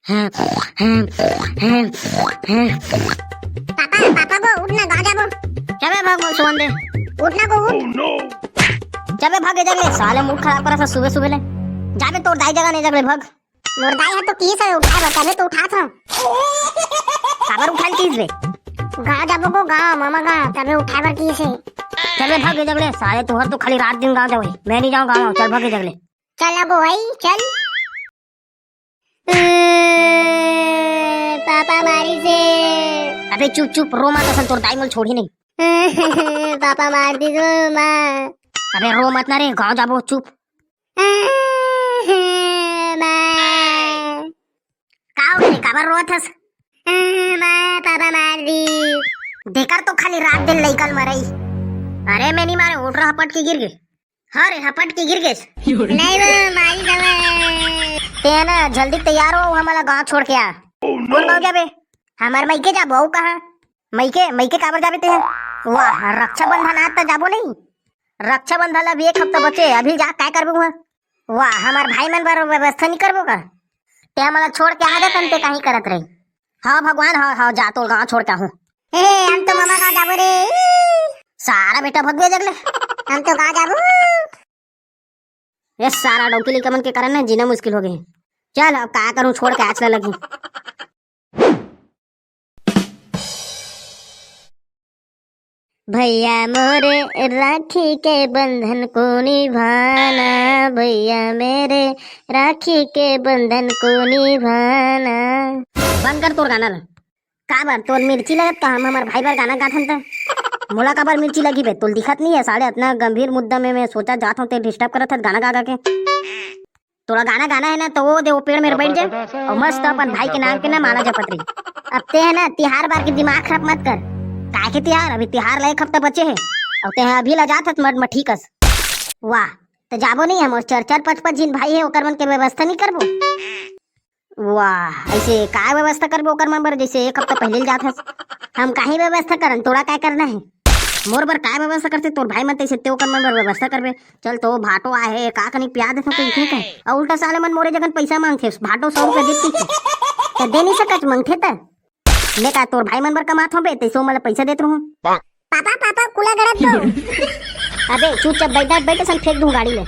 पापा पापा को उठना गाजा को चबे भाग बोल सुमन दे उठना को उठ चबे भागे जगले साले मूड खराब करा सा सुबह सुबह ले जाबे तोर दाई जगह नहीं जगले भाग मोर दाई है तो की से उठाए बताबे तो उठा था काबर उठाल कीस बे गाजा को गांव मामा का तबे उठाए बर की से चबे भागे जगले साले तोहर तो खाली रात दिन गांव जावे मैं नहीं जाऊं गांव चल भागे जगले चल अब भाई चल पापा मारी से अबे चुप चुप रो मत असल तोर दाई मोल छोड़ी नहीं पापा मार दी तो मां अबे रो मत ना रे गांव जाबो चुप काओ रे काबर रोत हस पापा मार दी देकर तो खाली रात दिन लइकल मरई अरे मैं नहीं मारे उठ रहा हपट के गिर गए हाँ रे हपट के गिर गए नहीं वो मारी दवा ते ना जल्दी तैयार हो हमारा गांव छोड़ के आ कौन गांव जाबे हमार मईके जा बहु कहा मईके मईके काबर जाबे ते वाह रक्षाबंधन आज तक जाबो नहीं रक्षाबंधन अभी एक हफ्ता बचे अभी जा काय करबो वहां वाह हमार भाई मन बर व्यवस्था नहीं करबो का ते हमारा छोड़ के आ जातन ते काहे करत रही हाँ भगवान हाँ हाँ जा तो गांव छोड़ के हूं ए हम तो मामा का जाबो रे सारा बेटा भगवे जगले हम तो का जाबो ये सारा डोकली कमन के कारण ना जीना मुश्किल हो गए चल अब का करूं छोड़ के आचला लगी भैया मोरे राखी के बंधन को निभाना भैया मेरे राखी के बंधन को निभाना बंद कर तोर गाना का बार तोर मिर्ची लगत का हम हमार भाई बार गाना गाथन था मोला का बार मिर्ची लगी बे तोल दिखत नहीं है साले इतना गंभीर मुद्दा में मैं सोचा जात हूं ते डिस्टर्ब करत था गाना गा गा के थोड़ा गाना गाना है ना तो वो दे वो पेड़ में बैठ जाए और मस्त अपन भाई के नाम के ना माला जपत रही अब ते है ना तिहार बार के दिमाग खराब मत कर काय के तिहार अभी तिहार ला एक हफ्ता बचे है और ते अभी ला जात मत मठीकस वाह तो जाबो नहीं हम चार चार पाँच पाँच जिन भाई है ओकर मन के व्यवस्था नहीं करबो वाह ऐसे का व्यवस्था करबो ओकर मन बर जैसे एक हफ्ता पहले जात हस हम काहे व्यवस्था करन तोड़ा काय करना है मोर बर काय व्यवस्था करते तोर भाई मन तैसे तेओ कर मन बर व्यवस्था करबे चल तो भाटो आहे का कनी प्याज देथो तो इथे का और उल्टा साले मन मोरे जगन पैसा मांगथे भाटो 100 रुपया देती तो दे नहीं सकत मांगथे त मैं का तोर भाई मन बर कमात होबे तैसो मला पैसा देत रहूं पापा पापा कुला गड़त दो अबे चुपचाप बैठ सन फेंक दूं गाड़ी ले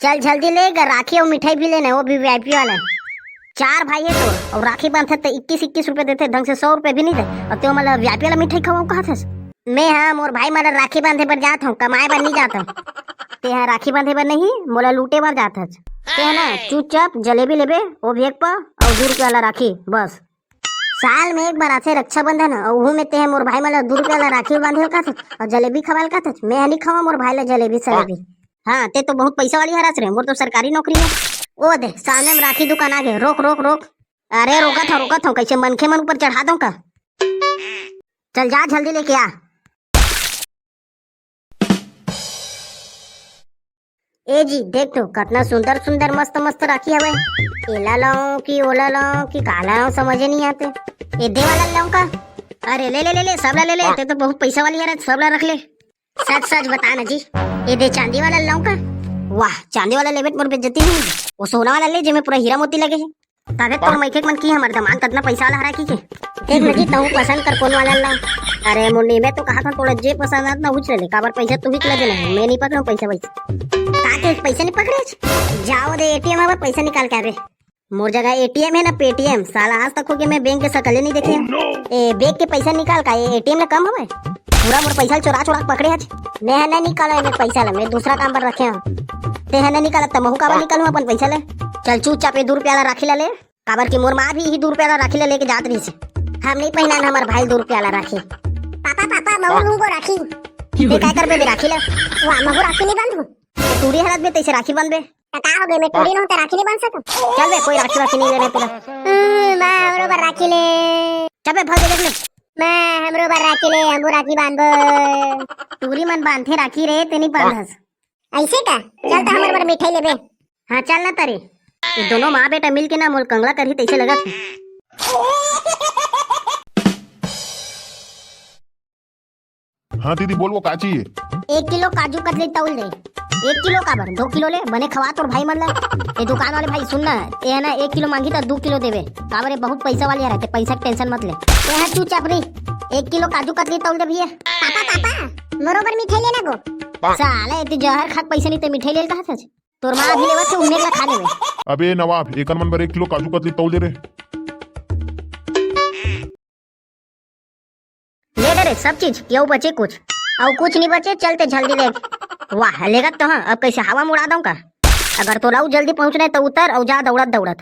चल जल्दी ले राखी और मिठाई भी लेना वो भी वीआईपी वाला 4 भाई है तो और राखी बांधते तो 21 रुपए देते ढंग से 100 रुपए भी नहीं दे और तो मतलब वीआईपी वाला मिठाई खवाऊं कहा था मैं हाँ मोर भाई मारा राखी बांधे पर जाता हूँ कमाए पर नहीं जाता ते हाँ राखी बांधे पर नहीं मोला लूटे पर जाता ते है ना चुपचाप जलेबी लेबे वो भी एक पा और 2 रुपया वाला राखी बस साल में एक बार आते रक्षाबंधन और वो में ते है मोर भाई माला 2 रुपया वाला राखी बांधे का था और जलेबी खवाल का था मैं नहीं खावा मोर भाई ला जलेबी सलेबी हाँ ते तो बहुत पैसा वाली हरास रहे मोर तो सरकारी नौकरी है ओ दे सामने में राखी दुकान आ गए रोक रोक रोक अरे रोका था कैसे मनखे मन ऊपर चढ़ा दूं का चल जा जल्दी लेके आ ए जी देख तो कितना सुंदर सुंदर मस्त मस्त राखी हवे एला लाऊं कि ओला लाऊं कि काला लाऊं समझ नहीं आते ए दे वाला लाऊं का अरे ले सब ले ले ते तो बहुत पैसा वाली है सब ला रख ले सच सच बता ना जी ये दे चांदी वाला लाऊं का वाह चांदी वाला लेबे मोर बेइज्जती नहीं वो सोना वाला ले जेमे पूरा हीरा मोती लगे है तबे तोर मैके मन की हमर दमान कितना पैसा वाला हरा की के देख लगी तू पसंद कर कौन वाला ला अरे मुन्नी मैं तो कहा था थोड़ा जे पसंद आता उछ ले काबर पैसा तू ही ले देना मैं नहीं पकड़ूं पैसा काके पैसा नहीं पकड़े जाओ दे एटीएम में पैसा निकाल के आवे मोर जगह एटीएम है ना पेटीएम साला आज तक हो के मैं बैंक के शकल नहीं देखे ए बैंक के पैसा निकाल का एटीएम में कम हवे पूरा मोर पैसा चोरा चोरा पकड़े आज मैं है ना निकाला मैं पैसा ला मैं दूसरा काम पर रखे हूं ते है ना निकाला तब महू काबर निकालूं अपन पैसा ले चल चुपचाप 2 रुपया वाला राखी ला ले काबर की मोर माँ भी ही 2 रुपया वाला राखी ला लेके जात रही से हम नहीं पहना हमार भाई 2 रुपया वाला राखी पापा पापा महू को राखी ये काय करबे राखी ला वाह महू राखी नहीं बांधू टूरी हरत बे तैसे राखी बांधबे का हो गए मैं टूरी न होता राखी नहीं बांध सकूं चल बे कोई राखी वाखी नहीं ले रे पूरा मां हमरो पर राखी ले चल बे भाग देख ले मां हमरो पर राखी ले हमरो राखी बांधबो टूरी मन बांधे राखी रे ते नहीं बांधस ऐसे का चल तो हमर पर मिठाई लेबे हाँ चल ना तारे ये दोनों माँ बेटा मिल के ना मोल कंगला करही तैसे लगा थे हाँ दीदी बोल वो का चाहिए 1 किलो काजू कतली तौल दे 1 किलो का बर 2 किलो ले बने खवा तोर भाई मन ला। ये दुकान वाले भाई सुन ना, ये है ना 1 किलो मांगी तो 2 किलो देवे। काबरे बहुत पैसा वाले रहते, पैसा की टेंशन मत ले। ये है तू चापरी 1 किलो काजू कतली तौल दे भैया। पापा बरोबर मिठाई लेना गो। साला ये जहर खाक पैसा नहीं ते मिठाई ले कहा था तोर मां अभी लेवा से उन्हें खा लेवे। अबे नवाब एक मन बर 1 किलो काजू कतली तौल दे रे। ले दे रे सब चीज, क्यों बचे कुछ और कुछ नहीं बचे, चलते जल्दी ले। वाह लेगा तो हाँ, अब कैसे हवा में उड़ा दूं का। अगर तो लाऊ जल्दी पहुंचना है तो उतर और जा दौड़त दौड़त,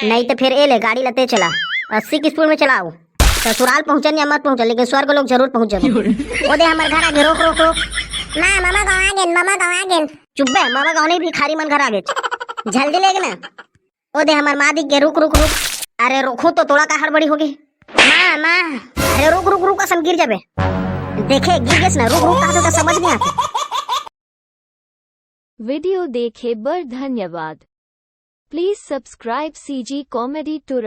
नहीं तो फिर ए ले गाड़ी लते चला 80 की स्पीड में चलाओ। ससुराल पहुंचन या मत पहुंचन लेकिन स्वर्ग लोग जरूर पहुंच जाओ। ओ दे हमारे घर आगे रोक रोक रोक। मामा गाँव आ गेन। चुप बे, मामा गाँव नहीं भिखारी मन घर आगे जल्दी लेगे ना। ओ दे हमार माँ दिख गए, रुक रुक रुक। अरे रोकू तो थोड़ा का हड़बड़ी होगी। माँ अरे रुक रुक रुक, असम गिर जाबे। देखे गिर गए ना, रुक रुक कहा तो समझ नहीं आती। वीडियो देखे बर धन्यवाद। Please subscribe CG comedy tour.